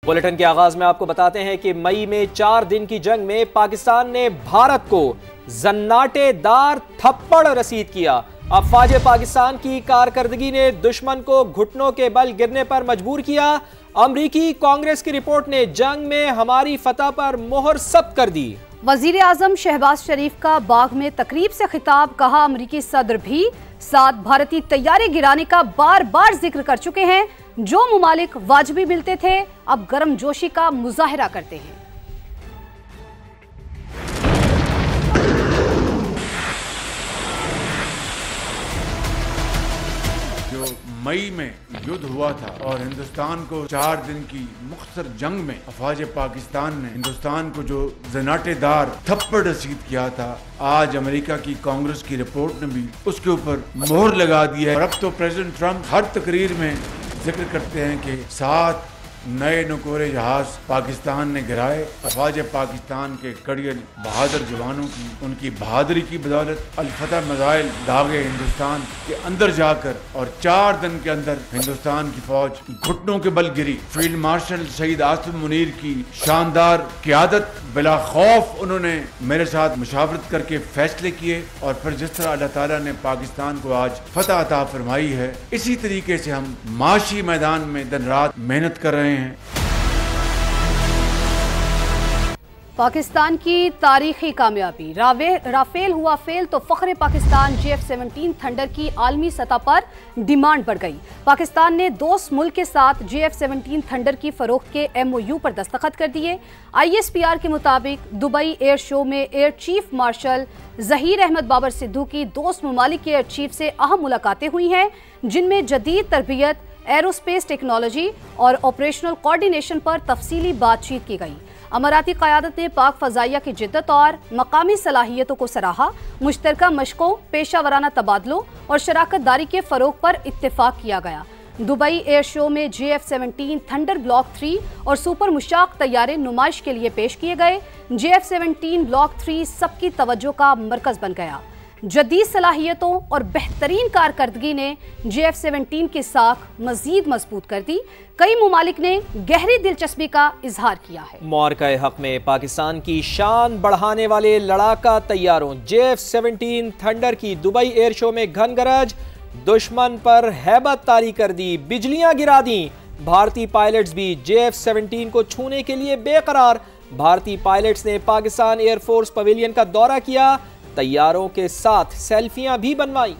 Bulletin के आगाज में आपको बताते हैं कि मई में 4 दिन की जंग में पाकिस्तान ने भारत को जन्नाटेदार थप्पड़ रसीद किया। अफवाज पाकिस्तान की कारकर्दगी ने दुश्मन को घुटनों के बल गिरने पर मजबूर किया। अमरीकी कांग्रेस की रिपोर्ट ने जंग में हमारी फतह पर मोहर सख्त कर दी। वजीर आजम शहबाज शरीफ का बाग में तकरीब से खिताब, कहा अमरीकी सदर भी 7 भारतीय तैयारे गिराने का बार बार जिक्र कर चुके हैं। जो मुमालिक वाजबी मिलते थे अब गर्मजोशी का मुजाहिरा करते हैं। जो मई में युद्ध हुआ था और हिंदुस्तान को 4 दिन की मुख्तसर जंग में अफवाज पाकिस्तान ने हिंदुस्तान को जो जनाटेदार थप्पड़ रसीद किया था, आज अमेरिका की कांग्रेस की रिपोर्ट ने भी उसके ऊपर मोहर लगा दी है। और अब तो प्रेसिडेंट ट्रंप हर तकरीर में जिक्र करते हैं कि 7 नए नुकोरे जहाज पाकिस्तान ने गिराए। अफवाज पाकिस्तान के कड़ियल बहादुर जवानों की उनकी बहादुरी की बदौलत अल-फतह मिसाइल दागे हिंदुस्तान के अंदर जाकर और 4 दिन के अंदर हिंदुस्तान की फौज घुटनों के बल गिरी। फील्ड मार्शल शहीद आसिम मुनीर की शानदार क़ियादत, बिला खौफ उन्होंने मेरे साथ मुशावरत करके फैसले किए और फिर जिस तरह अल्लाह ताला ने पाकिस्तान को आज फतह अता फरमाई है, इसी तरीके से हम माशी मैदान में दिन रात मेहनत कर रहे हैं। पाकिस्तान की तारीखी कामयाबी, राफेल हुआ फेल तो फख्र पाकिस्तान JF-17 थंडर की आलमी सतह पर डिमांड बढ़ गई। पाकिस्तान ने दोस्त मुल्क के साथ JF-17 थंडर की फरोख्त के MOU पर दस्तखत कर दिए। ISPR के मुताबिक दुबई एयर शो में air chief marshal Zaheer Ahmed Babar Sidhu की दोस्त ममालिक के एयर चीफ से अहम मुलाकातें हुई हैं, जिनमें जदीद तरबियत, एरोस्पेस टेक्नोलॉजी और ऑपरेशनल कोऑर्डिनेशन पर तफसीली बातचीत की गई। अमाराती क़यादत ने पाक फ़ज़ाइया की जिद्दत और मकामी सलाहियतों को सराहा। मुश्तरका मशकों, पेशा वराना तबादलों और शराकत दारी के फ़रोग़ पर इत्तेफाक किया गया। दुबई एयर शो में JF-17 थंडर ब्लॉक 3 और सुपर मुशाक तैयारे नुमाइश के लिए पेश किए गए। JF-17 ब्लॉक 3 सबकी तवज्जो का मरकज़ बन गया। जदीद सलाहियतों और बेहतरीन कारकर्दगी ने JF-17 की साख मजीद मजबूत कर दी। कई मुमालिक ने गहरी दिलचस्पी का इजहार किया है। मौक़े हक में पाकिस्तान की शान बढ़ाने वाले लड़ाका तैयारों JF-17 थंडर की दुबई एयर शो में घन गरज, दुश्मन पर हैबत तारी कर दी, बिजलियां गिरा दी। भारतीय पायलट्स भी JF-17 को छूने के लिए बेकरार। भारतीय पायलट्स ने पाकिस्तान एयरफोर्स पवेलियन का दौरा किया, तैयारों के साथ सेल्फियां भी बनवाई।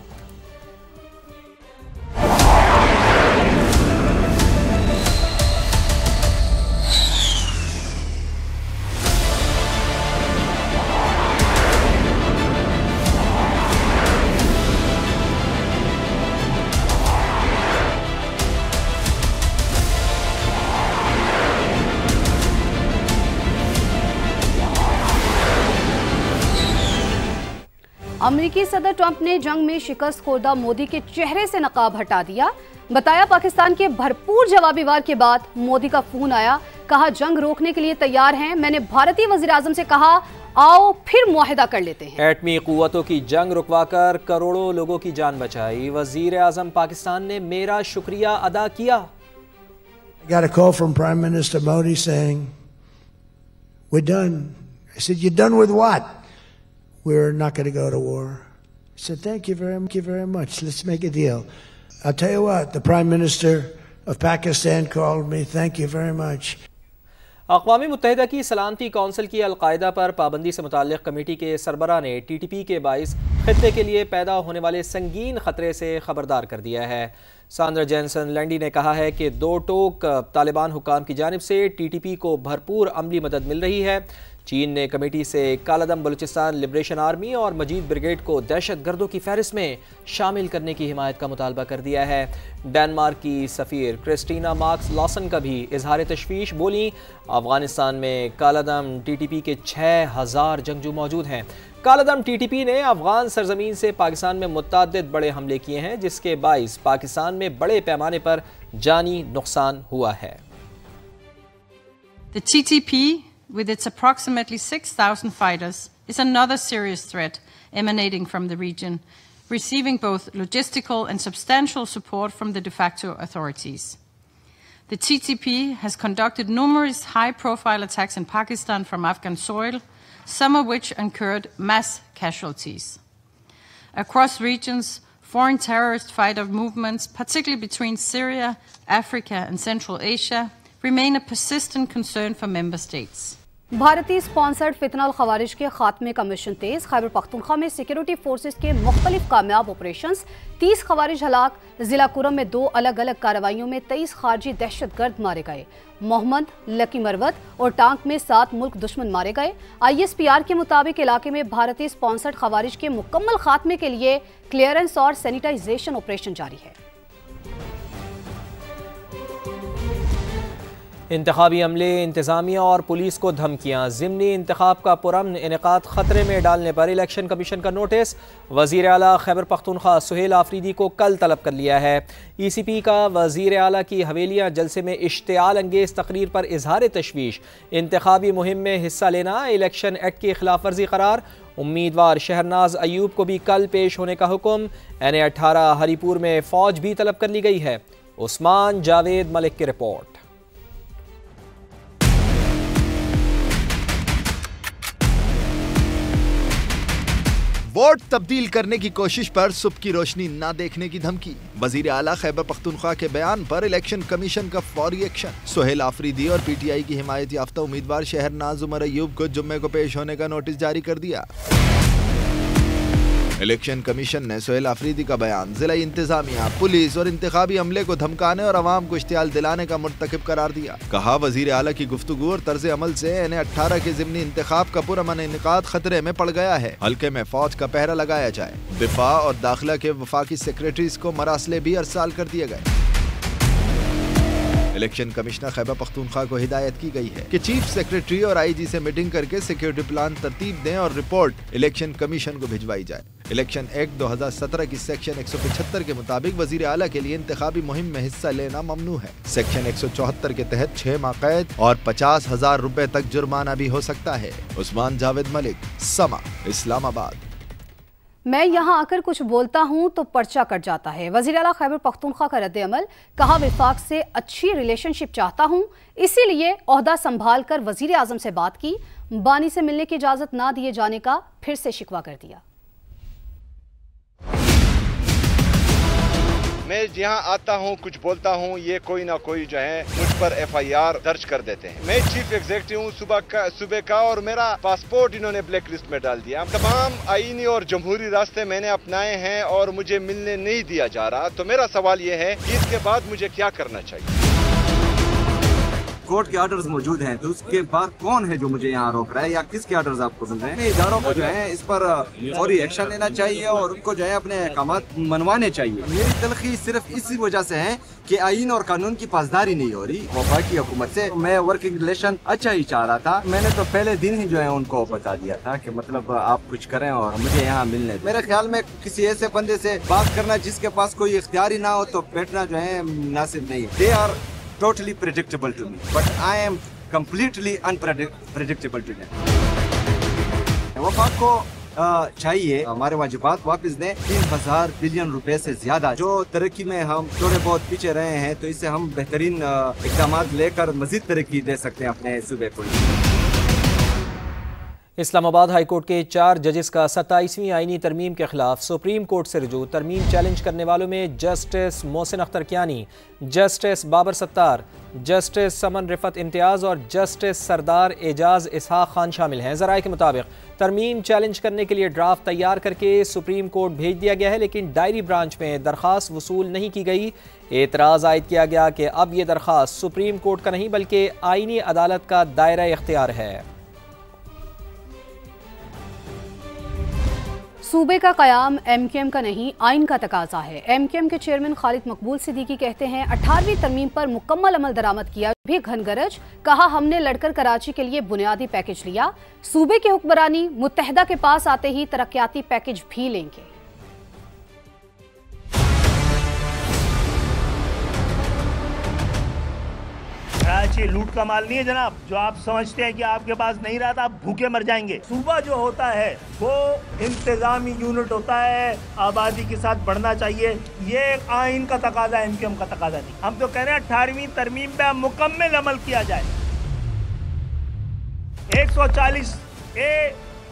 अमेरिकी सदर ट्रंप ने जंग में शिकस्त खोर्दा मोदी के चेहरे से नकाब हटा दिया। बताया पाकिस्तान के भरपूर जवाबी वार के बाद मोदी का फोन आया, कहा जंग रोकने के लिए तैयार हैं। मैंने भारतीय वजीर आजम से कहा आओ फिर मुआहिदा कर लेते हैं। एटमी कुव्वतों की जंग रुकवाकर करोड़ों लोगों की जान बचाई। वजीर आजम पाकिस्तान ने मेरा शुक्रिया अदा किया। I got a call from Prime Minister Modi saying, "We're done." I said, "You're done with what?" "We're not going to go to war." I said, thank you very much. Let's make a deal. I'll tell you what, the Prime Minister of Pakistan called me. Thank you very much. अक़वाम मुत्तहिदा की सलामती council की al Qaeda पर पाबंदी से मुताल्लिक़ committee के सरबराह ने TTP के बाइस खित्ते के लिए पैदा होने वाले संगीन खतरे से खबरदार कर दिया है। सांद्रा जेनसन लैंडी ने कहा है कि 2 टोक तालिबान हुक्काम की जानिब से TTP को भरपूर अमली मदद मिल रही है। चीन ने कमेटी से कालादम बलूचिस्तान लिबरेशन आर्मी और मजीद ब्रिगेड को दहशत गर्दों की फहरिस्त में शामिल करने की हिमायत का मुतालबा कर दिया है। डेनमार्क की सफ़ीर क्रिस्टीना मार्क्स लॉसन का भी इजहार तशवीश बोली, अफगानिस्तान में कालादम TTP के 6000 जंगजू मौजूद हैं। कालादम TTP ने अफगान सरजमीन से पाकिस्तान में मुतअद्दिद बड़े हमले किए हैं, जिसके बाइस पाकिस्तान में बड़े पैमाने पर जानी नुकसान हुआ है। The TTP, with its approximately 6,000 fighters, is another serious threat emanating from the region, receiving both logistical and substantial support from the de facto authorities. The TTP has conducted numerous high-profile attacks in Pakistan from Afghan soil, some of which incurred mass casualties. Across regions, foreign terrorist fighter movements, particularly between Syria, Africa and Central Asia, remain a persistent concern for member states. भारतीय sponsored फितनल खवारिज के खात्मे का mission तेज। खैबर पख्तूनख्वा में security forces के मुख्तलिफ कामयाब operations, 30 खवारिज हलाक। जिला कुरम में 2 अलग अलग कार्रवाइयों में 23 खारजी दहशतगर्द मारे गए। मोहम्मद, लकी मरवत और टांक में 7 मुल्क दुश्मन मारे गए। ISPR के मुताबिक इलाके में भारतीय स्पॉन्सर्ड खवारिज के मुकम्मल खात्मे के लिए क्लियरेंस और सैनिटाइजेशन ऑपरेशन जारी है। इंतखाबी अमले, इंतजामिया और पुलिस को धमकियां। ज़िमनी इंतखाब का पुरअमन इनेकाद खतरे में डालने पर इलेक्शन कमीशन का नोटिस। वज़ीर आला खैबर पख्तूनख्वा सुहेल आफरीदी को कल तलब कर लिया है। ECP का वज़ीर आला की हवेलियाँ जलसे में इश्तियाल अंगेज़ तकरीर पर इजहार तशवीश। इंतखाबी मुहिम में हिस्सा लेना इलेक्शन एक्ट की खिलाफ वर्जी करार। उम्मीदवार शहरनाज अयूब को भी कल पेश होने का हुक्म। NA-18 हरीपुर में फ़ौज भी तलब कर ली गई है। उस्मान जावेद मलिक की रिपोर्ट। वोट तब्दील करने की कोशिश पर सुबह की रोशनी न देखने की धमकी। वजीर आला खैबर पख्तूनख्वा के बयान पर इलेक्शन कमीशन का फौरी एक्शन। सुहेल आफरीदी और PTI की हिमायत याफ्ता उम्मीदवार शहरनाज उमर अयूब को जुम्मे को पेश होने का नोटिस जारी कर दिया। इलेक्शन कमीशन ने सुहेल आफरीदी का बयान जिला इंतजामिया, पुलिस और इंतखाबी अमले को धमकाने और अवाम को इश्तियाल दिलाने का मुर्तकिब करार दिया। कहा, वजीर आला की गुफ्तगू और तर्ज अमल से NA-18 के ज़िमनी इंतखाब का पुरअमन इनेकाद खतरे में पड़ गया है। हल्के में फौज का पहरा लगाया जाए। दिफा और दाखिला के वफाकी सेक्रेटरीज को मरासले भी अरसाल कर दिए गए। इलेक्शन कमिश्नर खैबर पख्तूनख्वा को हिदायत की गई है कि चीफ सेक्रेटरी और IG से मीटिंग करके सिक्योरिटी प्लान तरतीब दें और रिपोर्ट इलेक्शन कमीशन को भिजवाई जाए। इलेक्शन एक्ट 2017 की सेक्शन 175 के मुताबिक वजीर आला के लिए इंतखाबी मुहिम में हिस्सा लेना ममनू है। सेक्शन 174 के तहत 6 माह कैद और 50,000 रुपए तक जुर्माना भी हो सकता है। उस्मान जावेद मलिक, समा, इस्लामाबाद। मैं यहाँ आकर कुछ बोलता हूँ तो पर्चा कट जाता है। वज़ीर आला खैबर पख्तूनख्वा का रद्द अमल। कहा, विफाक से अच्छी रिलेशनशिप चाहता हूँ, इसीलिए ओहदा संभाल कर वज़ीर आज़म से बात की। बानी से मिलने की इजाज़त ना दिए जाने का फिर से शिकवा कर दिया। मैं यहाँ आता हूँ, कुछ बोलता हूँ, ये कोई ना कोई जो है मुझ पर FIR दर्ज कर देते हैं। मैं चीफ एग्जीक्यूटिव हूँ सूबे का और मेरा पासपोर्ट इन्होंने ब्लैक लिस्ट में डाल दिया। तमाम आईनी और जमहूरी रास्ते मैंने अपनाए हैं और मुझे मिलने नहीं दिया जा रहा। तो मेरा सवाल ये है कि इसके बाद मुझे क्या करना चाहिए? कोर्ट के ऑर्डर्स मौजूद हैं, तो उसके बाद कौन है जो मुझे यहाँ रोक रहा है या किसके ऑर्डर्स आपको सुन रहे हैं? इदारों को जो है इस पर फौरी एक्शन लेना चाहिए और उनको जो है अपने अहकामात मनवाने चाहिए। मेरी तलखी सिर्फ इसी वजह से है कि आईन और कानून की पासदारी नहीं हो रही वफाकी हुकूमत से। मैं वर्किंग रिलेशन अच्छा ही चाह रहा था। मैंने तो पहले दिन ही जो है उनको बता दिया था कि मतलब आप कुछ करें और मुझे यहाँ मिलने दें। मेरे ख्याल में किसी ऐसे बंदे से बात करना जिसके पास कोई इख्तियार ही ना हो तो बैठना जो है मुनासिब नहीं है। They are totally predictable to me, but I am completely unpredictable to them. वफाक को चाहिए हमारे वाजिबात वापस दें। 3000 बिलियन रुपए से ज्यादा जो तरक्की में हम थोड़े बहुत पीछे रहे हैं, तो इससे हम बेहतरीन इक़दाम लेकर मजीद तरक्की दे सकते हैं अपने सूबे को। इस्लामाबाद हाई कोर्ट के 4 जजेस का 27वीं आईनी तरमीम के खिलाफ सुप्रीम कोर्ट से रुजू। तरमीम चैलेंज करने वालों में justice Mohsin Akhtar Kiyani, justice Babar Sattar, justice Saman Rifat Imtiaz और जस्टिस सरदार एजाज इसहाक खान शामिल हैं। ज़राए के मुताबिक तरमीम चैलेंज करने के लिए ड्राफ्ट तैयार करके सुप्रीम कोर्ट भेज दिया गया है, लेकिन डायरी ब्रांच में दरख्वास्त वसूल नहीं की गई। एतराज़ आयद किया गया कि अब ये दरख्वास्त सुप्रीम कोर्ट का नहीं बल्कि आईनी अदालत का दायरा इख्तियार है। सूबे का क़याम MQM का नहीं, आइन का तकाजा है। MQM के चेयरमैन खालिद मकबूल सिद्दीकी कहते हैं 18वीं तरमीम पर मुकम्मल अमल दरामद किया भी घनगरज। कहा, हमने लड़कर कराची के लिए बुनियादी पैकेज लिया। सूबे की हुक्मरानी मुत्तहदा के पास आते ही तरक्याती पैकेज भी लेंगे। कराची लूट का माल नहीं है जनाब, जो आप समझते हैं कि आपके पास नहीं रहा था, आप भूखे मर जाएंगे। सूबा जो होता है वो इंतजामी यूनिट होता है, आबादी के साथ बढ़ना चाहिए। ये आइन का तकाजा है, एमक्यूएम का तकाजा नहीं। हम तो कह रहे हैं 18वीं तरमीम पे मुकम्मल अमल किया जाए। 140A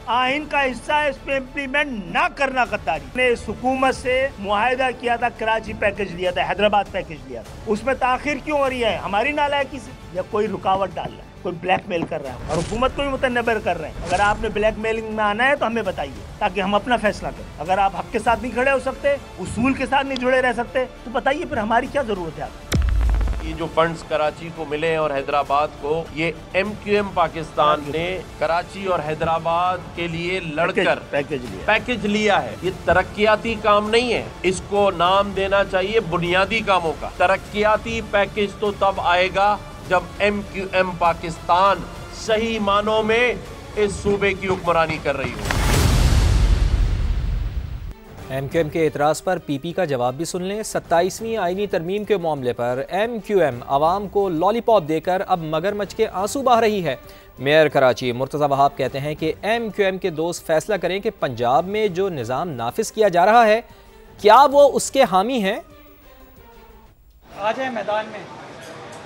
आइन का हिस्सा है, इसमें इम्प्लीमेंट ना करना गद्दारी। ने इस हुकूमत से मुआहिदा किया था, कराची पैकेज लिया था, हैदराबाद पैकेज लिया था, उसमें ताखिर क्यों हो रही है? हमारी नालायकी से या कोई रुकावट डाल रहा है, कोई ब्लैकमेल कर रहा है और हुकूमत को भी मुतनबर कर रहे हैं। अगर आपने ब्लैकमेलिंग में आना है तो हमें बताइए ताकि हम अपना फैसला करें। अगर आप हक के साथ नहीं खड़े हो सकते, उसूल के साथ नहीं जुड़े रह सकते, तो बताइए फिर हमारी क्या जरूरत है आपको? ये जो फंड्स कराची को मिले और हैदराबाद को, ये एमक्यूएम पाकिस्तान ने कराची और हैदराबाद के लिए लड़कर पैकेज लिया है। ये तरक्कियाती काम नहीं है, इसको नाम देना चाहिए बुनियादी कामों का। तरक्कियाती पैकेज तो तब आएगा जब एमक्यूएम पाकिस्तान सही मानों में इस सूबे की हुक्मरानी कर रही हो। एमक्यूएम के एतराज़ पर पीपी का जवाब भी सुन लें। 27वीं आईनी तरमीम के मामले पर एमक्यूएम आवाम को लॉलीपॉप देकर अब मगरमच्छ के आंसू बहा रही है। मेयर कराची मुर्तज़ा वहाब कहते हैं कि एमक्यूएम के दोस्त फैसला करें कि पंजाब में जो निज़ाम नाफिज किया जा रहा है क्या वो उसके हामी हैं। आ जाए मैदान में,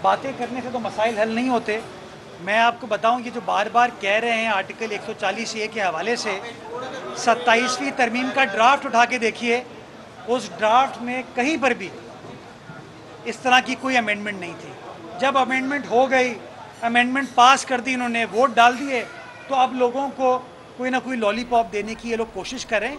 बातें करने से तो मसाइल हल नहीं होते। मैं आपको बताऊं कि जो बार बार कह रहे हैं आर्टिकल 140A के हवाले से 27वीं तरमीम का ड्राफ्ट उठा के देखिए, उस ड्राफ्ट में कहीं पर भी इस तरह की कोई अमेंडमेंट नहीं थी। जब अमेंडमेंट हो गई, अमेंडमेंट पास कर दी, इन्होंने वोट डाल दिए, तो अब लोगों को कोई ना कोई लॉलीपॉप देने की ये लोग कोशिश करें।